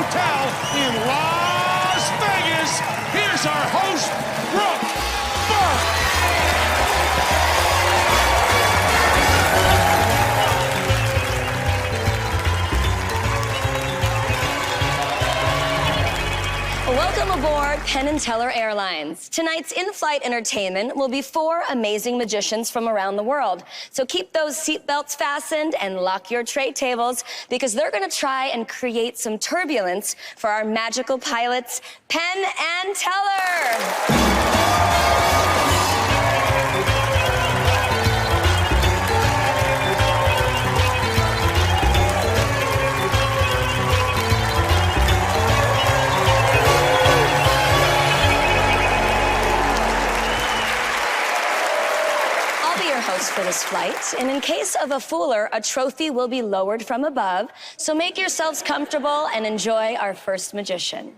Hotel in Las Vegas. Here's our host, Brooke Burke. Welcome aboard Penn and Teller Airlines. Tonight's in-flight entertainment will be 4 amazing magicians from around the world. So keep those seatbelts fastened and lock your tray tables because they're going to try and create some turbulence for our magical pilots, Penn and Teller. Host for this flight, and in case of a fooler, a trophy will be lowered from above. So make yourselves comfortable and enjoy our first magician.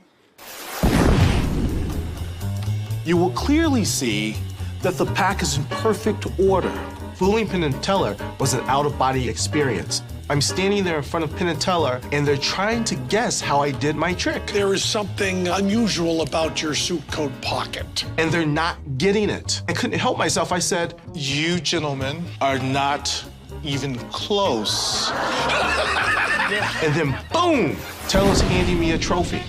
You will clearly see that the pack is in perfect order. Fooling Penn and Teller was an out-of-body experience. I'm standing there in front of Penn and Teller, and they're trying to guess how I did my trick. There is something unusual about your suit coat pocket. And they're not getting it. I couldn't help myself. I said, "You gentlemen are not even close." And then, boom, Teller's handing me a trophy.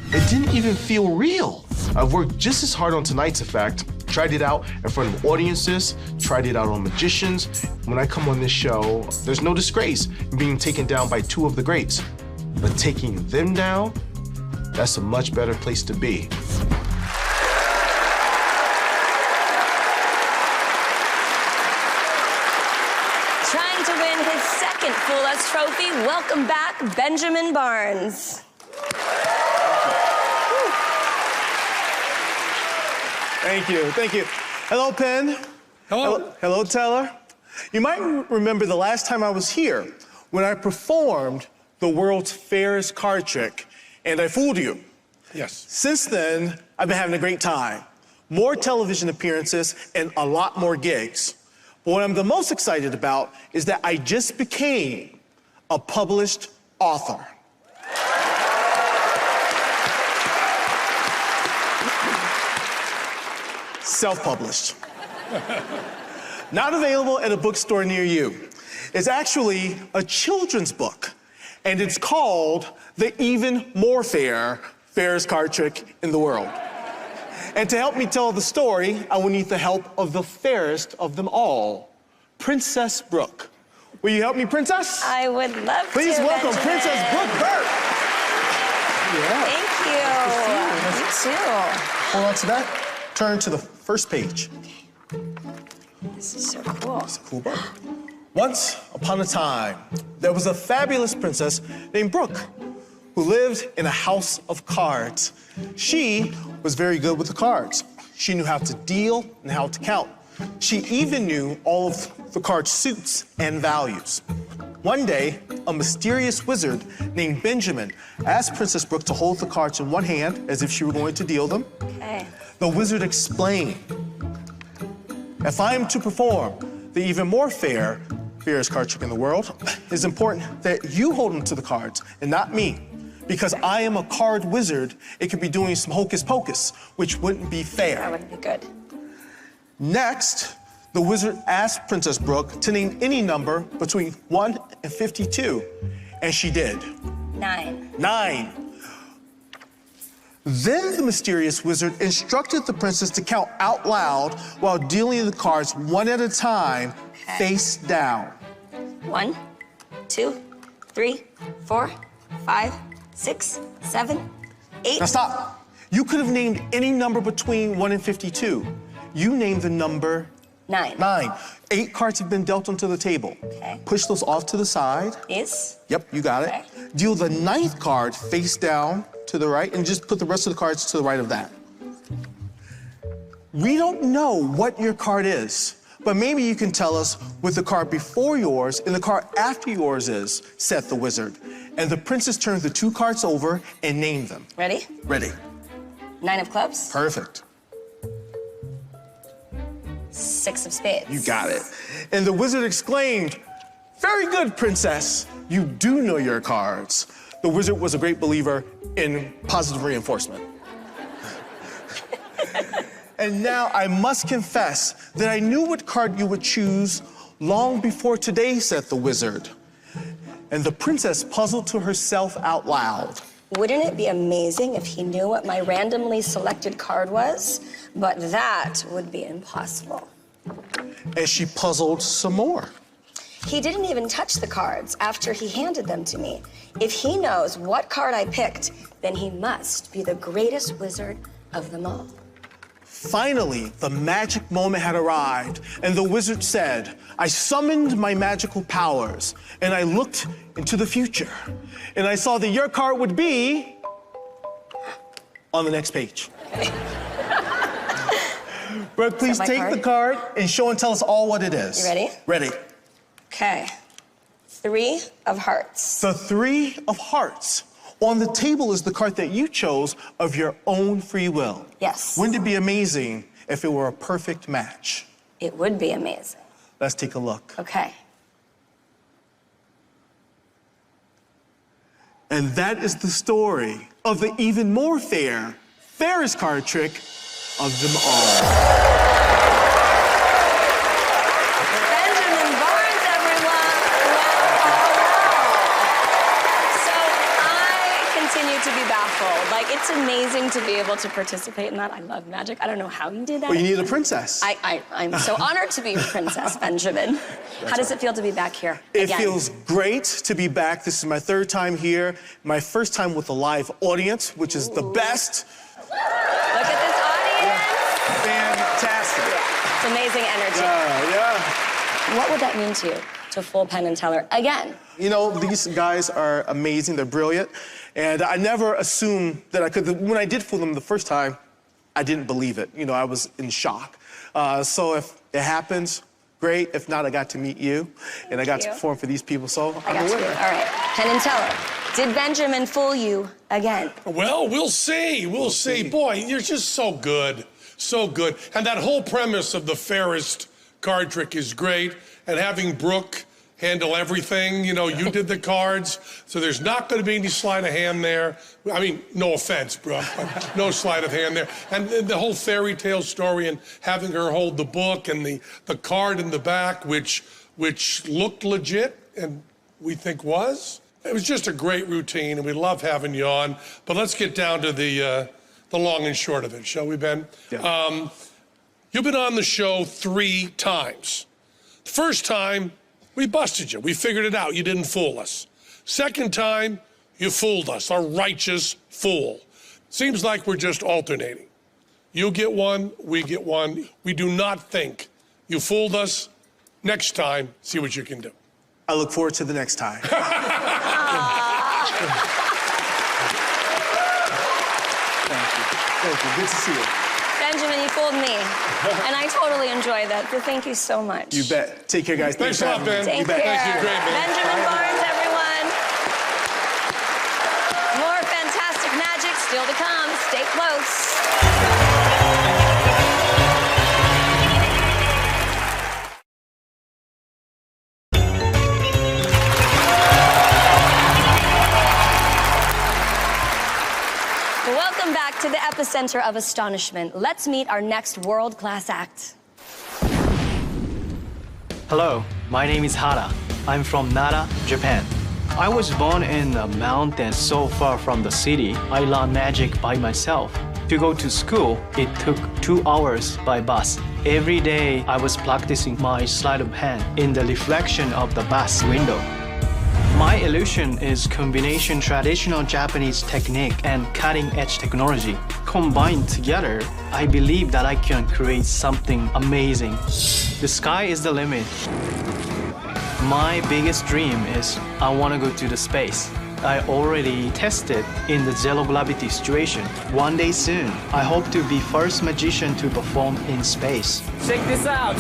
It didn't even feel real. I've worked just as hard on tonight's effect. Tried it out in front of audiences, tried it out on magicians. When I come on this show, there's no disgrace in being taken down by 2 of the greats. But taking them down, that's a much better place to be. Trying to win his second Fool Us trophy, welcome back, Benjamin Barnes. Thank you, thank you. Hello, Penn. Hello. Hello, Teller. You might remember the last time I was here when I performed the world's fairest card trick, and I fooled you. Yes. Since then, I've been having a great time. More television appearances and a lot more gigs. But what I'm the most excited about is that I just became a published author. Self-published. Not available at a bookstore near you. It's actually a children's book, and it's called The Even More Fairest Card Trick in the World. And to help me tell the story, I will need the help of the fairest of them all, Princess Brooke. Will you help me, Princess? I would love Please to, welcome Benjamin. Princess Brooke Burke. Thank you. You too. Hold on to that. Turn to the first page. This is so cool. It's a cool book. Once upon a time, there was a fabulous princess named Brooke who lived in a house of cards. She was very good with the cards. She knew how to deal and how to count. She even knew all of the card suits and values. One day, a mysterious wizard named Benjamin asked Princess Brooke to hold the cards in one hand as if she were going to deal them. Okay. The wizard explained, if I am to perform the even more fairest card trick in the world, it's important that you hold them to the cards and not me. Because I am a card wizard, it could be doing some hocus pocus, which wouldn't be fair. That wouldn't be good. Next, the wizard asked Princess Brooke to name any number between 1 and 52, and she did. 9. 9. Then the mysterious wizard instructed the princess to count out loud while dealing the cards one at a time, face down. 1, 2, 3, 4, 5, 6, 7, 8. Now stop. You could have named any number between 1 and 52. You named the number 9. 9. 8 cards have been dealt onto the table. Okay. Push those off to the side. Is? Yep, you got it. Okay. Deal the 9th card face down to the right and just put the rest of the cards to the right of that. We don't know what your card is, but maybe you can tell us what the card before yours and the card after yours is, said the wizard. And the princess turned the 2 cards over and named them. Ready? Ready. 9 of clubs. Perfect. 6 of spades. You got it. And the wizard exclaimed, very good, princess. You do know your cards. the wizard was a great believer in positive reinforcement. And now I must confess that I knew what card you would choose long before today, said the wizard. And the princess puzzled to herself out loud. Wouldn't it be amazing if he knew what my randomly selected card was? But that would be impossible. And she puzzled some more. He didn't even touch the cards after he handed them to me. If he knows what card I picked, then he must be the greatest wizard of them all. Finally, the magic moment had arrived, and the wizard said, I summoned my magical powers, and I looked into the future, and I saw that your card would be on the next page. Brooke, please take the card and show and tell us all what it is. You ready? Ready. Okay. 3 of hearts. The 3 of hearts. On the table is the card that you chose of your own free will. Yes. Wouldn't it be amazing if it were a perfect match? It would be amazing. Let's take a look. Okay. And that is the story of the even more fairest card trick of them all. To be baffled. Like, it's amazing to be able to participate in that. I love magic. I don't know how you did that. Well, you need a princess. I'm so honored to be your princess, Benjamin. How does it feel to be back here It again? feels great to be back. This is my 3rd time here, my first time with a live audience, which is the best. Look at this audience. Fantastic. It's amazing energy. Yeah. What would that mean to you, to fool Penn and Teller again? You know, these guys are amazing. They're brilliant. And I never assumed that I could. When I did fool them the first time, I didn't believe it. You know, I was in shock. So if it happens, great. If not, I got to meet you, and I got to perform for these people. So I got to. All right, Penn and Teller. Did Benjamin fool you again? Well, we'll see. We'll see. Boy, you're just so good. So good. And that whole premise of the fairest card trick is great. And having Brooke handle everything, you know, you did the cards, so there's not going to be any sleight of hand there. I mean, no offense, Brooke, but no sleight of hand there. And the whole fairy tale story and having her hold the book and the card in the back, which looked legit and we think was. It was just a great routine, and we love having you on. But let's get down to the long and short of it, shall we, Ben? Yeah. You've been on the show 3 times. The first time, we busted you. We figured it out. You didn't fool us. Second time, you fooled us, a righteous fool. Seems like we're just alternating. You get one, we get one. We do not think you fooled us. Next time, see what you can do. I look forward to the next time. Thank you. Good to see you. Benjamin, you fooled me. And I totally enjoyed that, so thank you so much. You bet. Take care, guys. Thanks a lot, Ben. Take care. Thank you. Great, man. Benjamin Barnes, everyone. More fantastic magic still to come. Stay close. Welcome back to the epicenter of astonishment. Let's meet our next world-class act. Hello, my name is Hara. I'm from Nara, Japan. I was born in a mountain so far from the city. I learned magic by myself. To go to school, it took 2 hours by bus. Every day, I was practicing my sleight of hand in the reflection of the bus window. My illusion is combination traditional Japanese technique and cutting-edge technology. Combined together, I believe that I can create something amazing. The sky is the limit. My biggest dream is I want to go to the space. I already tested in the zero gravity situation. One day soon, I hope to be first magician to perform in space. Check this out.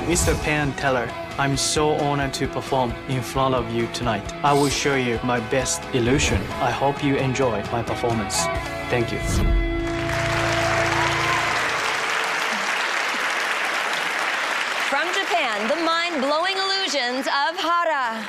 Mr. Penn and Teller, I'm so honored to perform in front of you tonight. I will show you my best illusion. I hope you enjoy my performance. Thank you. From Japan, the mind-blowing illusions of Hara.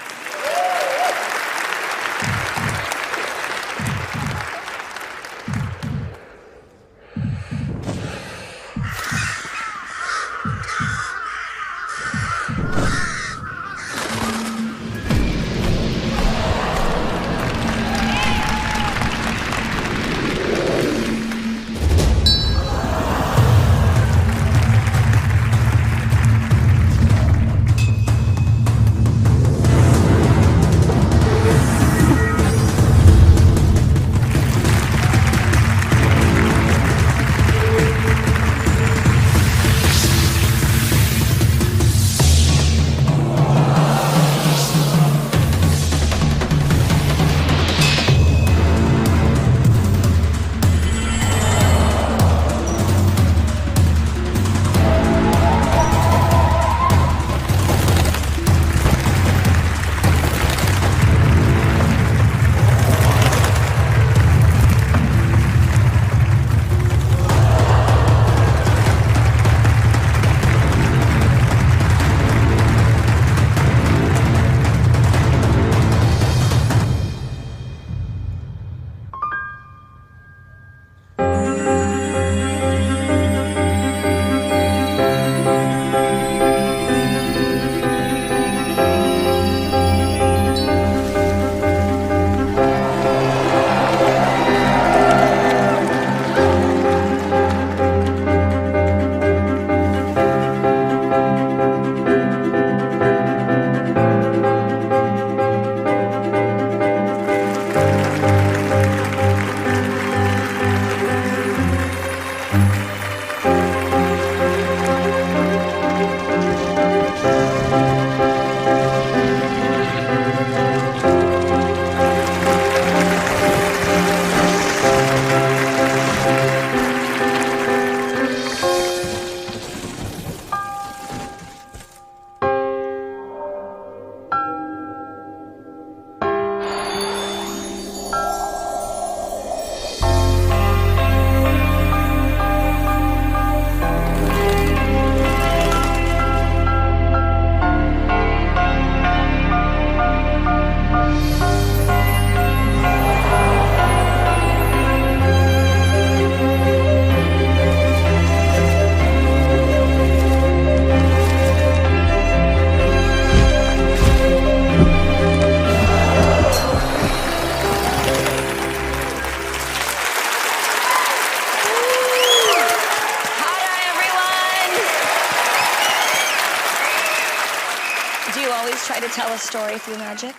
story through magic?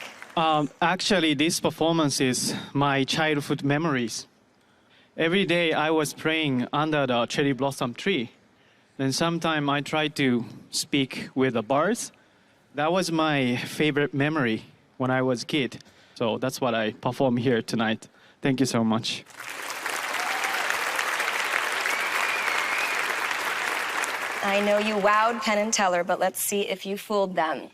Actually, this performance is my childhood memories. Every day I was praying under the cherry blossom tree. Then sometime I tried to speak with the birds. That was my favorite memory when I was a kid. So that's what I perform here tonight. Thank you so much. I know you wowed Penn and Teller, but let's see if you fooled them.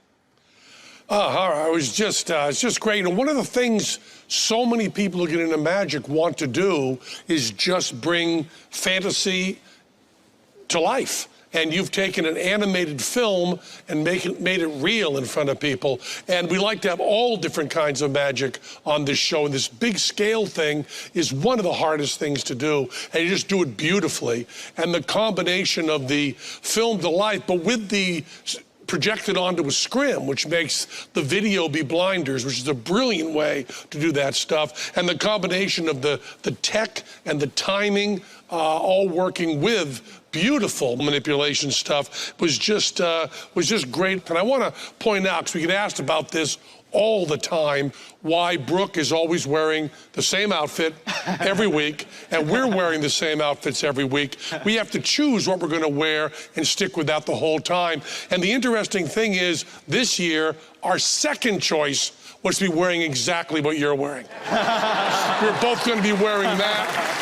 It's just great. And one of the things so many people who get into magic want to do is just bring fantasy to life. And you've taken an animated film and made it real in front of people. And we like to have all different kinds of magic on this show. And this big scale thing is one of the hardest things to do. And you just do it beautifully. And the combination of the film to life, but with the projected onto a scrim, which makes the video be blinders, which is a brilliant way to do that stuff. And the combination of the tech and the timing all working with beautiful manipulation stuff was just great. And I want to point out, because we get asked about this all the time, why Brooke is always wearing the same outfit every week, and we're wearing the same outfits every week. We have to choose what we're going to wear and stick with that the whole time. And the interesting thing is, this year, our second choice was to be wearing exactly what you're wearing. We're both going to be wearing that.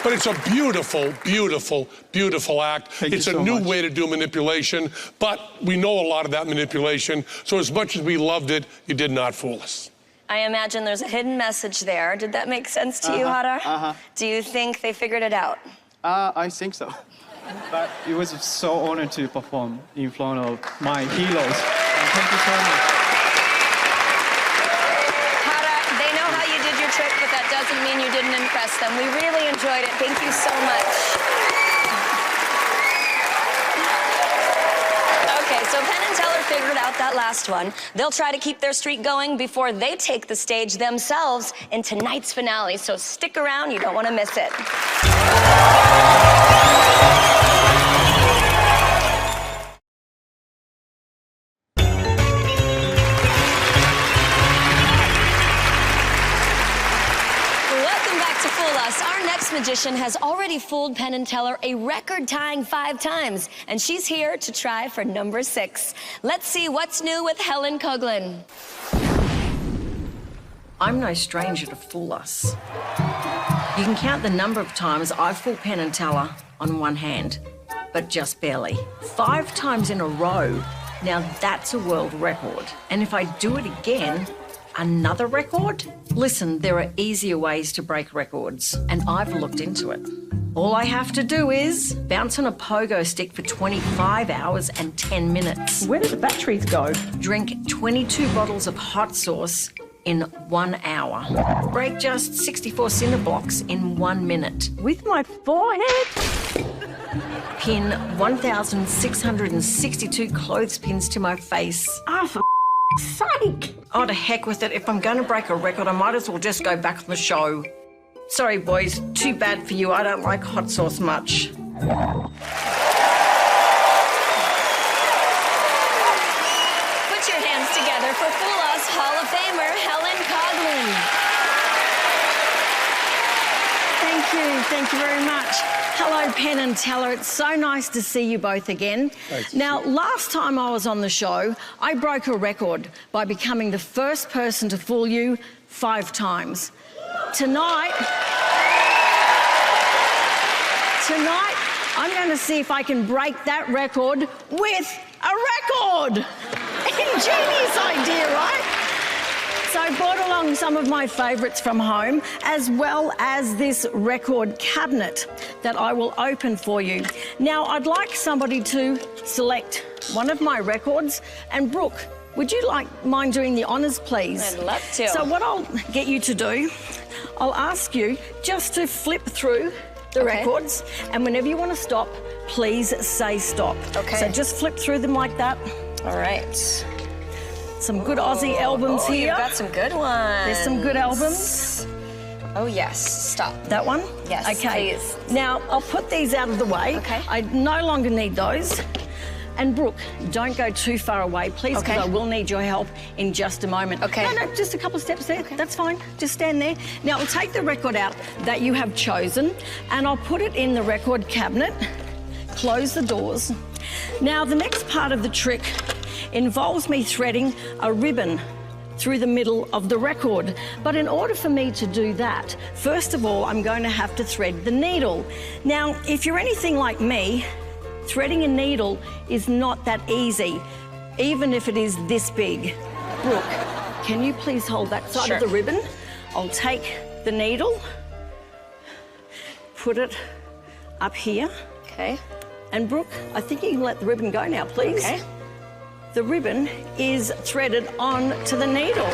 But it's a beautiful, beautiful, beautiful act. It's a new way to do manipulation, but we know a lot of that manipulation. So as much as we loved it, you did not fool us. I imagine there's a hidden message there. Did that make sense to you, Hara? Do you think they figured it out? I think so. But it was so honored to perform in front of my heroes. Thank you so much. Trick, but that doesn't mean you didn't impress them. We really enjoyed it. Thank you so much. Okay, so Penn and Teller figured out that last one. They'll try to keep their streak going before they take the stage themselves in tonight's finale. So stick around, you don't want to miss it. Magician has already fooled Penn and Teller a record-tying 5 times, and she's here to try for number 6. Let's see what's new with Helen Coughlin. I'm no stranger to fool us. You can count the number of times I've fooled Penn and Teller on one hand, but just barely. 5 times in a row. Now that's a world record. And if I do it again, another record? Listen, there are easier ways to break records, and I've looked into it. All I have to do is bounce on a pogo stick for 25 hours and 10 minutes. Where do the batteries go? Drink 22 bottles of hot sauce in 1 hour. Break just 64 cinder blocks in 1 minute. With my forehead? Pin 1,662 clothespins to my face. For sake! Oh, to heck with it. If I'm going to break a record, I might as well just go back on the show. Sorry, boys. Too bad for you. I don't like hot sauce much. Put your hands together for Fool Us Hall of Famer Helen Coughlin. Thank you very much. Hello, Penn and Teller. It's so nice to see you both again. Now, last time I was on the show, I broke a record by becoming the first person to fool you 5 times. Tonight, I'm going to see if I can break that record with a record. Ingenious idea, right? So I brought along some of my favourites from home, as well as this record cabinet that I will open for you. Now, I'd like somebody to select one of my records. And Brooke, would you mind doing the honours, please? I'd love to. So what I'll get you to do, I'll ask you just to flip through the records, and whenever you want to stop, please say stop. Okay. So just flip through them like that. All right. Some good Aussie albums here. You've got some good ones. There's some good albums. Oh, yes. Stop. That one? Yes, Okay. please. Now, I'll put these out of the way. Okay. I no longer need those. And Brooke, don't go too far away, please, because Okay. I will need your help in just a moment. Okay. No, just a couple of steps there. That's fine. Just stand there. Now, I'll take the record out that you have chosen, and I'll put it in the record cabinet. Close the doors. Now, the next part of the trick involves me threading a ribbon through the middle of the record. But in order for me to do that, first of all, I'm going to have to thread the needle. Now, if you're anything like me, threading a needle is not that easy, even if it is this big. Brooke, can you please hold that side of the ribbon? I'll take the needle, put it up here. Okay. And Brooke, I think you can let the ribbon go now, please. Okay. The ribbon is threaded onto the needle.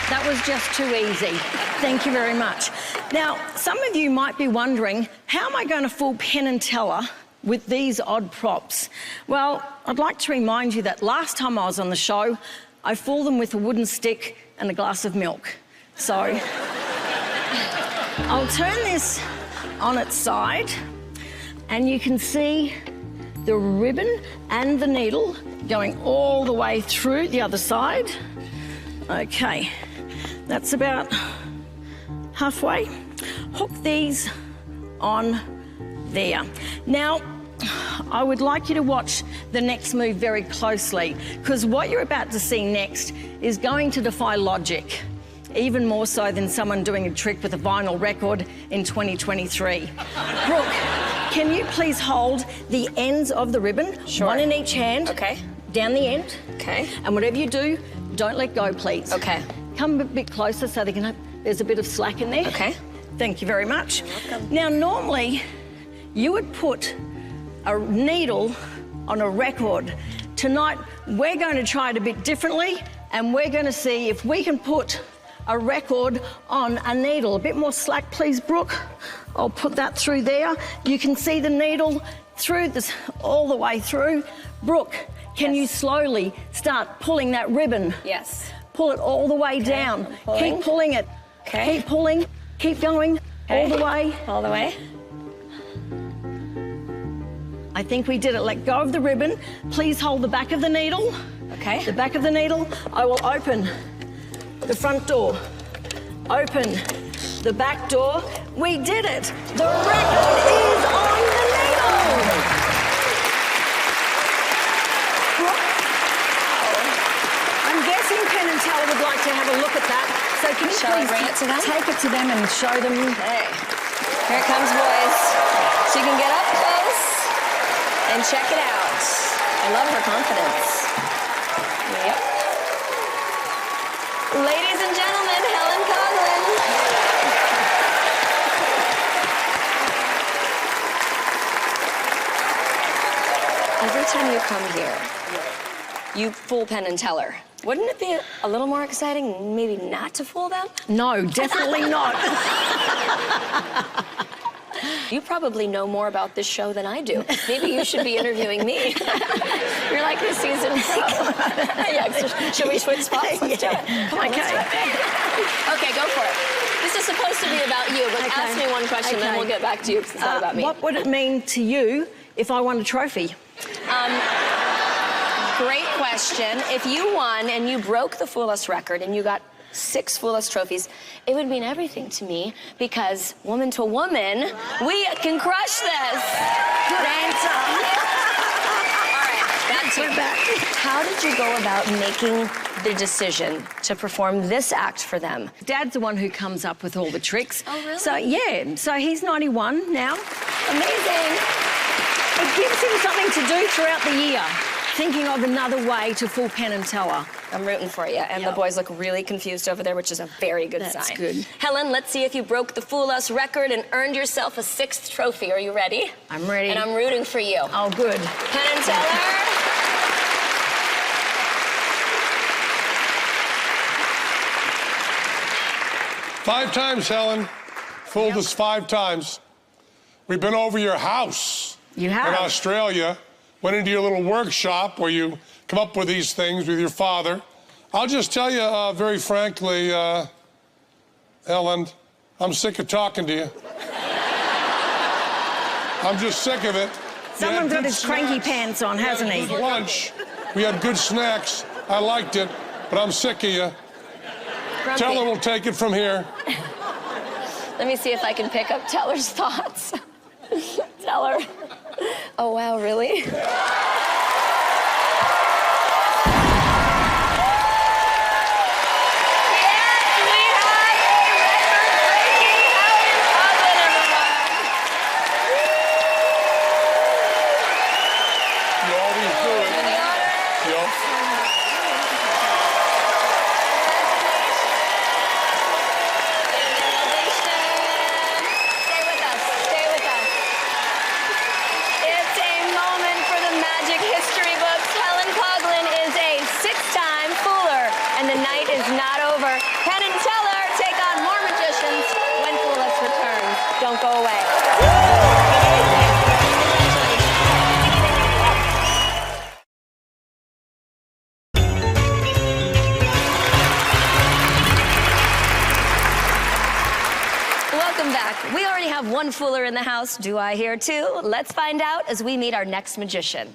That was just too easy. Thank you very much. Now, some of you might be wondering, how am I going to fool Penn and Teller with these odd props? Well, I'd like to remind you that last time I was on the show, I fooled them with a wooden stick and a glass of milk. So, I'll turn this on its side, and you can see the ribbon and the needle going all the way through the other side. Okay, that's about halfway. Hook these on there. Now, I would like you to watch the next move very closely, because what you're about to see next is going to defy logic, even more so than someone doing a trick with a vinyl record in 2023. Brooke, can you please hold the ends of the ribbon, one in each hand, Okay. down the end, Okay. and whatever you do, don't let go, please. Okay. Come a bit closer so they can. There's a bit of slack in there. Okay. Thank you very much. You're welcome. Now, normally, you would put a needle on a record. Tonight, we're going to try it a bit differently, and we're going to see if we can put a record on a needle. A bit more slack, please, Brooke. I'll put that through there. You can see the needle through this, all the way through. Brooke, can you slowly start pulling that ribbon? Yes. Pull it all the way down. I'm pulling. Keep pulling it. Okay. Keep pulling. Keep going. All the way. All the way. I think we did it. Let go of the ribbon. Please hold the back of the needle. Okay. The back of the needle. I will open the front door. Open the back door. We did it. The record is on the needle. I'm guessing Penn and Teller would like to have a look at that. So can you Shall I please bring it to them? take it to them and show them? Hey, here it comes, boys. She can get up close and check it out. I love her confidence. Yep. Ladies and gentlemen, Helen Coughlin. Every time you come here, you fool Penn and Teller. Wouldn't it be a little more exciting maybe not to fool them? No, definitely not. You probably know more about this show than I do. Maybe you should be interviewing me. You're like the season pro. Yeah, should we switch spots? Let's do it. Come on, Okay. Okay, go for it. This is supposed to be about you, but Okay. ask me one question, then Okay. we'll get back to you, because it's not about me. What would it mean to you if I won a trophy? Great question. If you won and you broke the Fool Us record and you got 6 Fool Us trophies, it would mean everything to me, because woman to woman, we can crush this. Good answer. All right, back to you. How did you go about making the decision to perform this act for them? Dad's the one who comes up with all the tricks. Oh, really? So, yeah, so he's 91 now. Amazing. It gives him something to do throughout the year, thinking of another way to fool Penn and Teller. I'm rooting for you. And the boys look really confused over there, which is a very good sign. That's good. Helen, let's see if you broke the Fool Us record and earned yourself a 6th trophy. Are you ready? I'm ready. And I'm rooting for you. Oh, good. Penn and Teller. 5 times, Helen. Fooled us 5 times. We've been over your house. You have. In Australia. Went into your little workshop where you come up with these things with your father. I'll just tell you very frankly, Helen, I'm sick of talking to you. I'm just sick of it. Someone's Yeah, got good his cranky snacks. pants on, We had hasn't a he? good lunch. We had good snacks. I liked it, but I'm sick of you. Grumpy. Teller will take it from here. Let me see if I can pick up Teller's thoughts. Teller. Oh, wow, really? You always do it. Yep. Stay with us. Stay with us. It's a moment for the magic history books. Helen Coughlin is a six-time Fooler, and the night is not over. Penn and Teller take on more magicians when Fool Us returns. Don't go away. Welcome back. We already have one Fooler in the house. Do I hear two? Let's find out as we meet our next magician.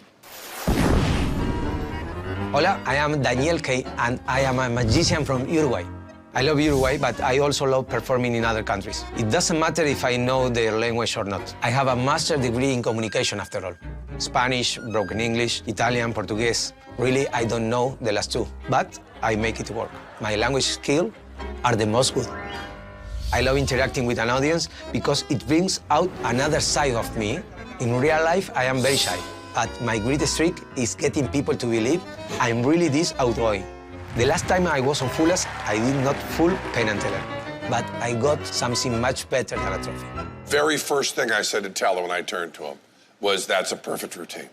Hola, I am Daniel K, and I am a magician from Uruguay. I love Uruguay, but I also love performing in other countries. It doesn't matter if I know their language or not. I have a master's degree in communication after all. Spanish, broken English, Italian, Portuguese. Really, I don't know the last two, but I make it work. My language skills are the most good. I love interacting with an audience because it brings out another side of me. In real life, I am very shy, but my greatest trick is getting people to believe I'm really this outgoing. The last time I was on Fool Us, I did not fool Penn and Teller, but I got something much better than a trophy. Very first thing I said to Teller when I turned to him was, that's a perfect routine.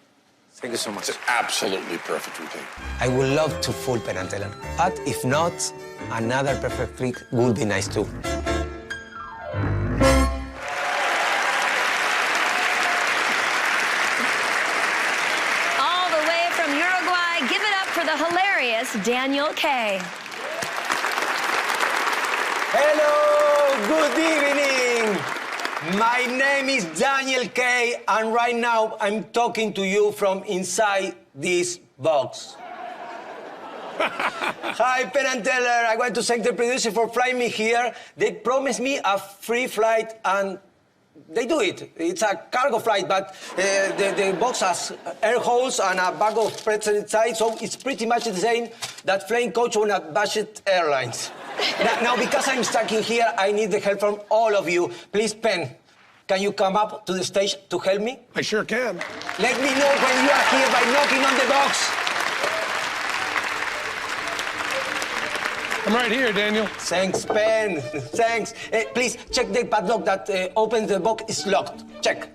Thank you so much. It's an absolutely perfect routine. I would love to fool Penn and Teller, but if not, another perfect trick would be nice too. All the way from Uruguay, give it up for the hilarious Daniel K. Hello, good evening. My name is Daniel K, and right now I'm talking to you from inside this box. Hi, Penn and Teller. I want to thank the producer for flying me here. They promised me a free flight, and they do it. It's a cargo flight, but the box has air holes and a bag of pretzels inside, so it's pretty much the same that flying coach on a budget airlines. Now, because I'm stuck in here, I need the help from all of you. Please, Penn, can you come up to the stage to help me? I sure can. Let me know when you are here by knocking on the box. I'm right here, Daniel. Thanks, Penn. Thanks. Please, check the padlock that opens the box is locked. Check.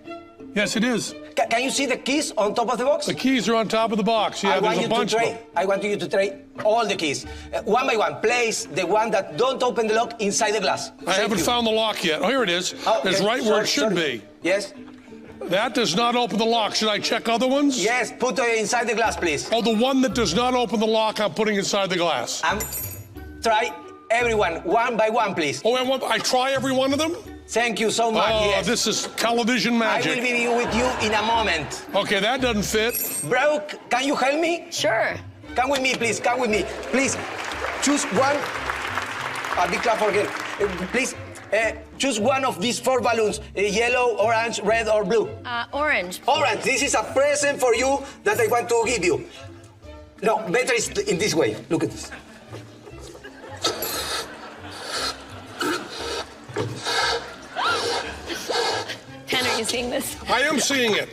Yes, it is. Can you see the keys on top of the box? The keys are on top of the box. Yeah, there's a bunch of them. I want you to try all the keys. One by one, place the one that don't open the lock inside the glass. I haven't found the lock yet. Oh, here it is. Oh, It's okay. right where it Sorry, should sorry. be. Yes? That does not open the lock. Should I check other ones? Yes, put it inside the glass, please. Oh, the one that does not open the lock, I'm putting inside the glass. Try everyone, one by one, please. Oh, and I try every one of them? Thank you so much. Oh, Yes. this is television I will magic. be with you in a moment. Okay, that doesn't fit. Bro, can you help me? Sure. Come with me, please. Come with me. Please, choose one. A big clap for him. Please, choose one of these 4 balloons. Yellow, orange, red, or blue. Orange. Orange, this is a present for you that I want to give you. No, better is in this way. Look at this. Penn, are you seeing this? I am seeing it.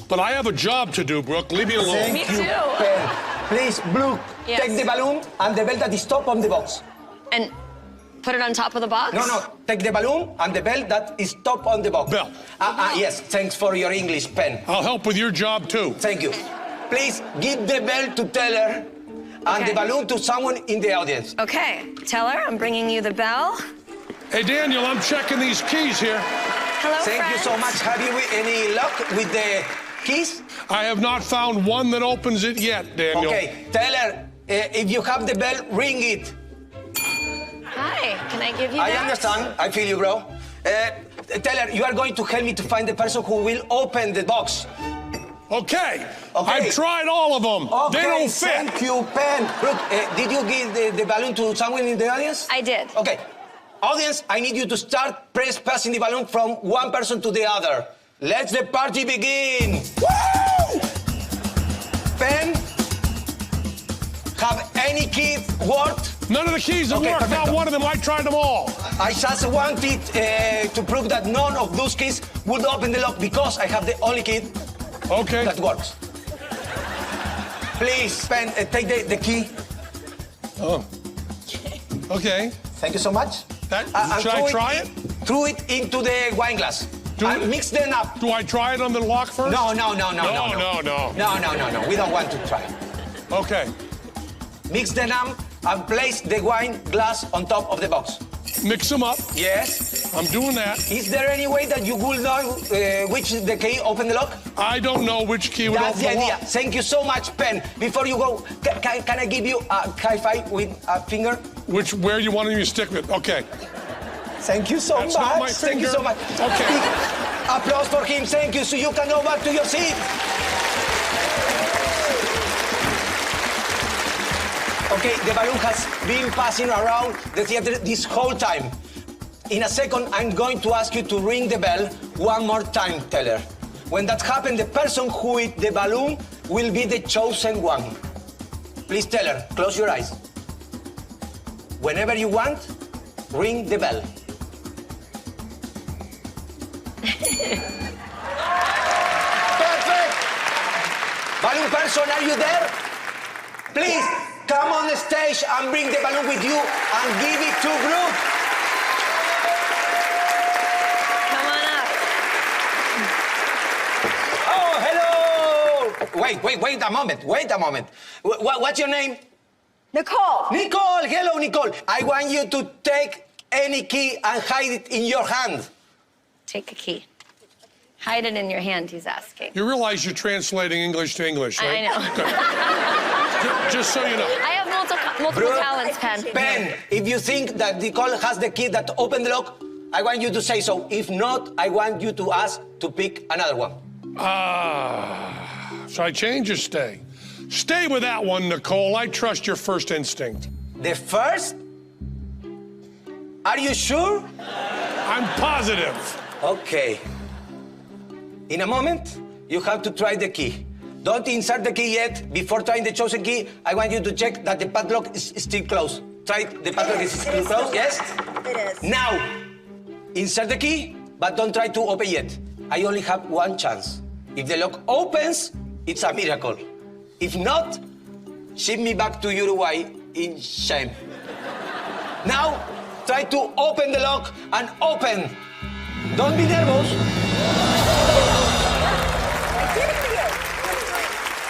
But I have a job to do, Brooke. Leave me alone. Me too. Pen. Please, blue, Yes. take the balloon and the bell that is top on the box. And put it on top of the box? No, take the balloon and the bell that is top on the box. Bell. Yes, thanks for your English, Pen. I'll help with your job, too. Thank you. Please give the bell to Teller and Okay. the balloon to someone in the audience. Okay. Teller, I'm bringing you the bell. Hey, Daniel, I'm checking these keys here. Hello, Thank you so friends. much. Have you any luck with the keys? I have not found one that opens it yet, Daniel. Okay, Teller, if you have the bell, ring it. Hi. Can I give you I that? understand. I feel you, bro. Teller, you are going to help me to find the person who will open the box. Okay. Okay. I've tried all of them. Okay, They don't fit. thank you, Penn. Look, did you give the balloon to someone in the audience? I did. Okay. Audience, I need you to start passing the balloon from one person to the other. Let the party begin. Woo! Penn, have any key worked? None of the keys have worked. perfecto. Not one of them. I tried them all. I just wanted to prove that none of those keys would open the lock because I have the only key Okay. that works. Please, Penn, take the key. Oh. Okay. Thank you so much. Should I try it? Throw it into the wine glass. And mix them up. Do I try it on the lock first? No. No. No. We don't want to try. Okay. Mix them up and place the wine glass on top of the box. Mix them up. Yes. I'm doing that. Is there any way that you will know which the key open the lock? I don't know which key would That's open the the idea. lock. Thank you so much, Penn. Before you go, can I give you a high five with a finger? Where you want me to stick it? Okay. Thank you so That's much. not my Thank you finger. so much. Okay. Big applause for him. Thank you. So you can go back to your seat. Okay, the balloon has been passing around the theater this whole time. In a second, I'm going to ask you to ring the bell one more time, Teller. When that happens, the person who hit the balloon will be the chosen one. Please, Teller, close your eyes. Whenever you want, ring the bell. Perfect! Balloon person, are you there? Please, come on the stage and bring the balloon with you and give it to Brooke. Come on up. Oh, hello! Wait a moment. What's your name? Nicole. Nicole, hello, Nicole. I want you to take any key and hide it in your hand. Take a key. Hide it in your hand, he's asking. You realize you're translating English to English, right? I know. Just so you know. I have multiple Brooke, talents, Penn. Penn, if you think that Nicole has the key that opened the lock, I want you to say so. If not, I want you to ask to pick another one. Should I change or stay? Stay with that one, Nicole. I trust your first instinct. The first? Are you sure? I'm positive. Okay. In a moment, you have to try the key. Don't insert the key yet. Before trying the chosen key, I want you to check that the padlock is still closed. Try the padlock is still closed, yes? It is. Now, insert the key, but don't try to open yet. I only have one chance. If the lock opens, it's a miracle. If not, ship me back to Uruguay in shame. Now, try to open the lock and open. Don't be nervous.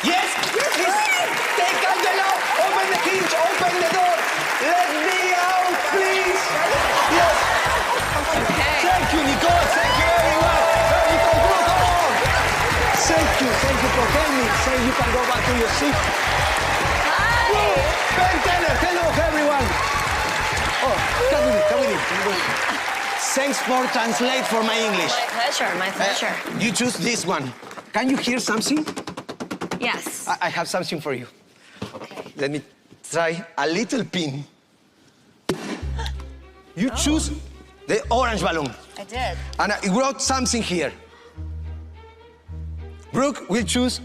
Yes, please. Take out the lock. Open the hinge. Open the door. Let me out, please. Yes. Okay. Thank you, Nicole. Thank you, everyone. Nicole, come on. Thank you for helping me. So you can go back to your seat. Hi. Penn Teller. Hello, everyone. Oh, come with me. Thanks for translate for my English. My pleasure. You choose this one. Can you hear something? Yes. I have something for you. Okay. Let me try a little pin. You choose the orange balloon. I did. And I wrote something here. Brooke will choose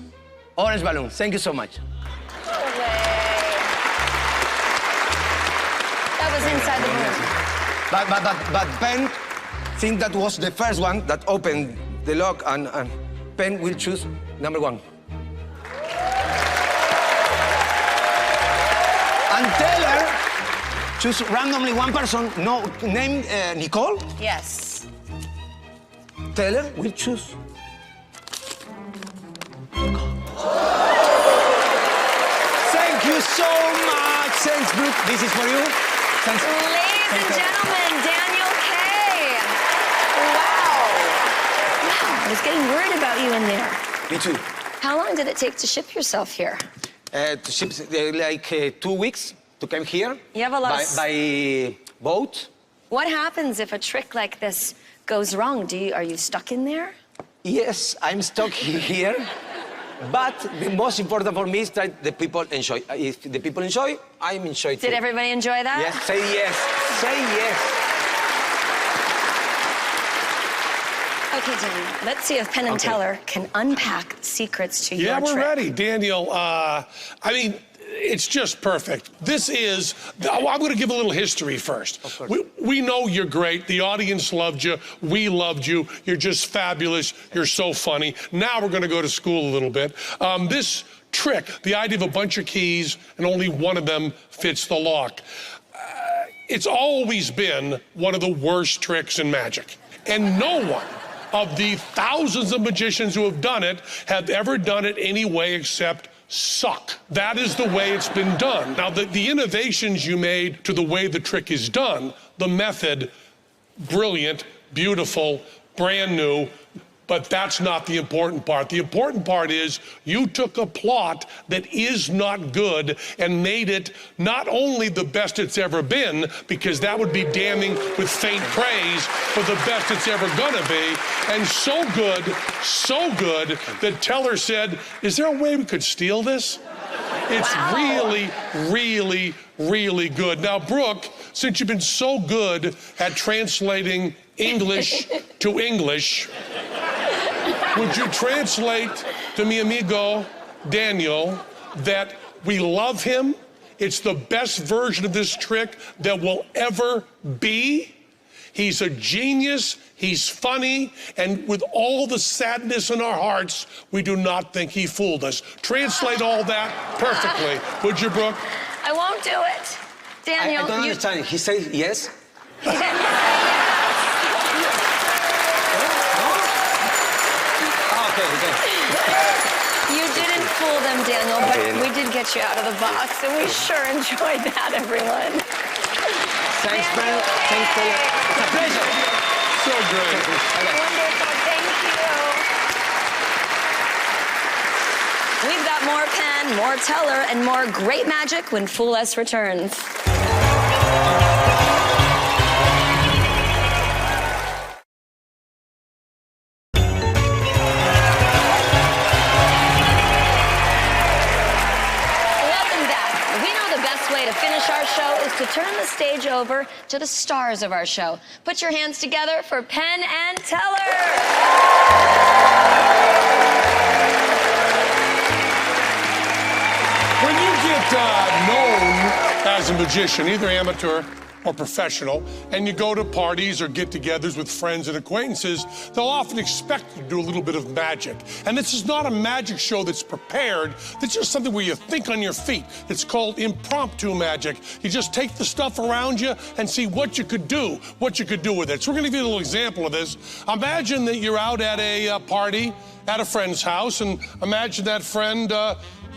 orange balloon. Thank you so much. That was inside the room. But Penn think that was the first one that opened the lock, and Penn will choose number one. And Teller choose randomly one person, no name Nicole. Yes. Teller will choose. Thank you so much. Thanks, Brooke. This is for you. Thanks. Ladies and gentlemen, Daniel K. Wow. I was getting worried about you in there. Me too. How long did it take to ship yourself here? To ship like 2 weeks to come here. You have a lot by boat. What happens if a trick like this goes wrong? Are you stuck in there? Yes, I'm stuck here. But the most important for me is that the people enjoy. If the people enjoy, I'm enjoying too. Did everybody enjoy that? Yes, say yes. Say yes. Okay, Daniel, let's see if Penn and Teller can unpack secrets to your Yeah, trick. we're ready. Daniel, I mean, it's just perfect. This is, I'm going to give a little history first. Of course. We know you're great. The audience loved you. We loved you. You're just fabulous. You're so funny. Now we're going to go to school a little bit. This trick, the idea of a bunch of keys and only one of them fits the lock. It's always been one of the worst tricks in magic. And no one of the thousands of magicians who have done it have ever done it any way except suck. That is the way it's been done. Now, the innovations you made to the way the trick is done, the method, brilliant, beautiful, brand new, but that's not the important part. The important part is you took a plot that is not good and made it not only the best it's ever been, because that would be damning with faint praise for the best it's ever gonna be, and so good that Teller said, is there a way we could steal this? It's really, really, really good. Now, Brooke, since you've been so good at translating English to English, would you translate to mi amigo, Daniel, that we love him? It's the best version of this trick that will ever be. He's a genius, he's funny, and with all the sadness in our hearts, we do not think he fooled us. Translate all that perfectly, would you, Brooke? I won't do it. Daniel, I don't understand. He says yes? You didn't fool them, Daniel, but we did get you out of the box, and we sure enjoyed that, everyone. Thanks, Ben. Thanks, Taylor. It's a pleasure. So great. Wonderful, thank you. We've got more Penn, more Teller, and more great magic when Fool Us returns. To turn the stage over to the stars of our show. Put your hands together for Penn and Teller. When you get known as a magician, either amateur or professional, and you go to parties or get-togethers with friends and acquaintances, they'll often expect you to do a little bit of magic. And this is not a magic show that's prepared. It's just something where you think on your feet. It's called impromptu magic. You just take the stuff around you and see what you could do with it. So we're gonna give you a little example of this. Imagine that you're out at a party at a friend's house, and imagine that friend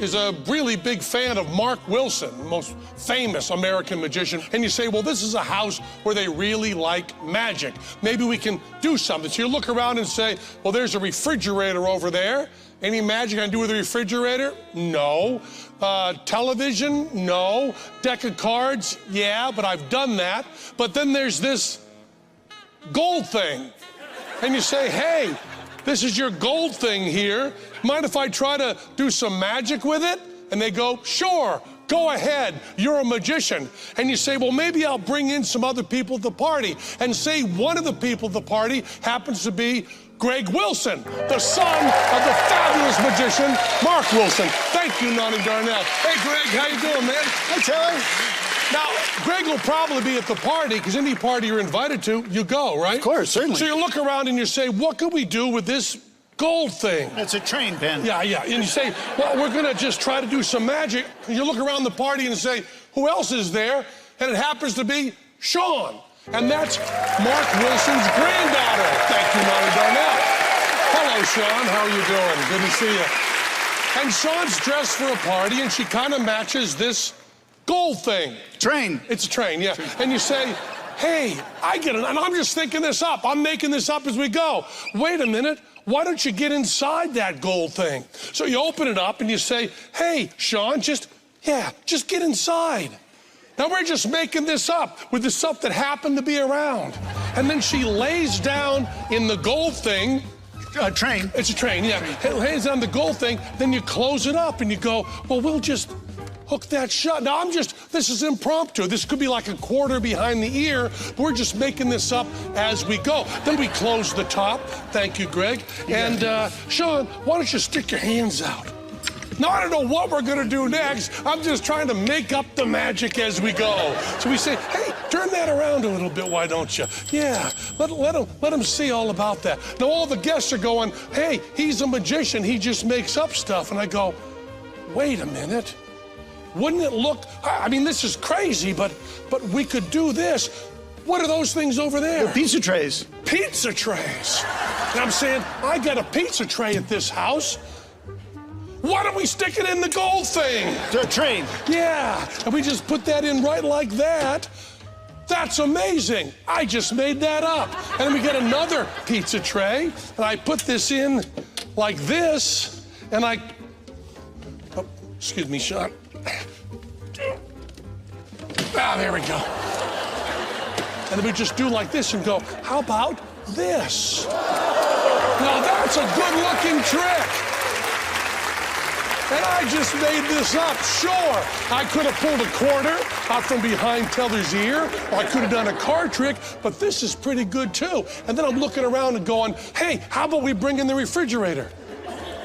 is a really big fan of Mark Wilson, the most famous American magician. And you say, well, this is a house where they really like magic. Maybe we can do something. So you look around and say, well, there's a refrigerator over there. Any magic I can do with a refrigerator? No. Television? No. Deck of cards? Yeah, but I've done that. But then there's this gold thing. And you say, hey, this is your gold thing here. Mind if I try to do some magic with it? And they go, sure, go ahead, you're a magician. And you say, well, maybe I'll bring in some other people at the party. And say one of the people at the party happens to be Greg Wilson, the son of the fabulous magician, Mark Wilson. Thank you, Nani Darnell. Hey, Greg, how you doing, man? Hey, Taylor. Now, Greg will probably be at the party, because any party you're invited to, you go, right? Of course, certainly. So you look around and you say, what can we do with this gold thing? It's a train, Ben. Yeah. And you say, well, we're gonna just try to do some magic. And you look around the party and say, who else is there? And it happens to be Sean. And that's Mark Wilson's granddaughter. Thank you, Nani Darnell. Hello, Sean, how are you doing? Good to see you. And Sean's dressed for a party, and she kind of matches this gold thing. Train. It's a train, yeah. And you say, hey, I get it, and I'm just thinking this up. I'm making this up as we go. Wait a minute, why don't you get inside that gold thing? So you open it up and you say, hey, Sean, just get inside. Now we're just making this up with the stuff that happened to be around. And then she lays down in the gold thing, Train. It's a train, yeah. Hands on the gold thing, then you close it up and you go, well, we'll just hook that shut. Now, this is impromptu. This could be like a quarter behind the ear, but we're just making this up as we go. Then we close the top. Thank you, Greg. And Sean, why don't you stick your hands out? Now, I don't know what we're gonna do next. I'm just trying to make up the magic as we go. So we say, hey, turn that around a little bit, why don't you? Yeah, let him see all about that. Now, all the guests are going, hey, he's a magician, he just makes up stuff. And I go, wait a minute. Wouldn't it look, I mean, this is crazy, but we could do this. What are those things over there? They're pizza trays. Pizza trays. And I'm saying, I got a pizza tray at this house. Why don't we stick it in the gold thing? The train. Yeah, and we just put that in right like that. That's amazing. I just made that up. And then we get another pizza tray, and I put this in like this, and oh, excuse me, Sean. Ah, there we go. And then we just do like this and go, how about this? Now that's a good-looking trick. And I just made this up. Sure, I could have pulled a quarter out from behind Teller's ear, or I could have done a card trick, but this is pretty good too. And then I'm looking around and going, hey, how about we bring in the refrigerator?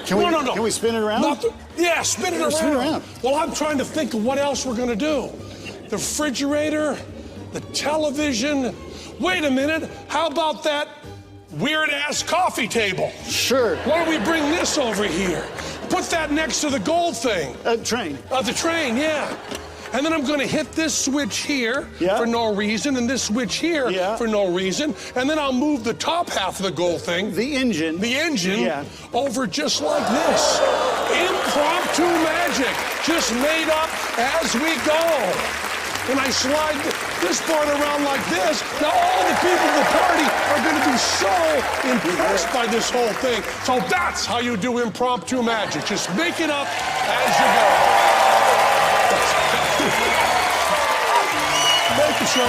Can we spin it around? Yeah, spin it around. Spin it around. Well, I'm trying to think of what else we're gonna do. The refrigerator, the television. Wait a minute, how about that weird-ass coffee table? Sure. Why don't we bring this over here? Put that next to the gold thing. Train. The train, yeah. And then I'm gonna hit this switch here for no reason, and this switch here for no reason. And then I'll move the top half of the gold thing. The engine. Over just like this. Impromptu magic, just made up as we go. And I slide this part around like this. Now all the people at the party are gonna be so impressed by this whole thing. So that's how you do impromptu magic. Just make it up as you go. Thank you, Sean.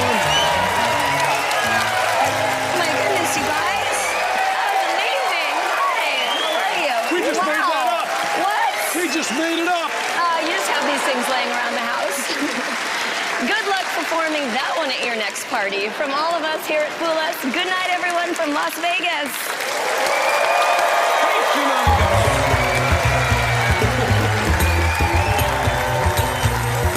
My goodness, you guys. That was amazing. Hi, how are you? We just made that up. What? We just made it up. You just have these things laying around the house. Good luck performing that one at your next party. From all of us here at Fool Us, good night, everyone from Las Vegas. Thank you,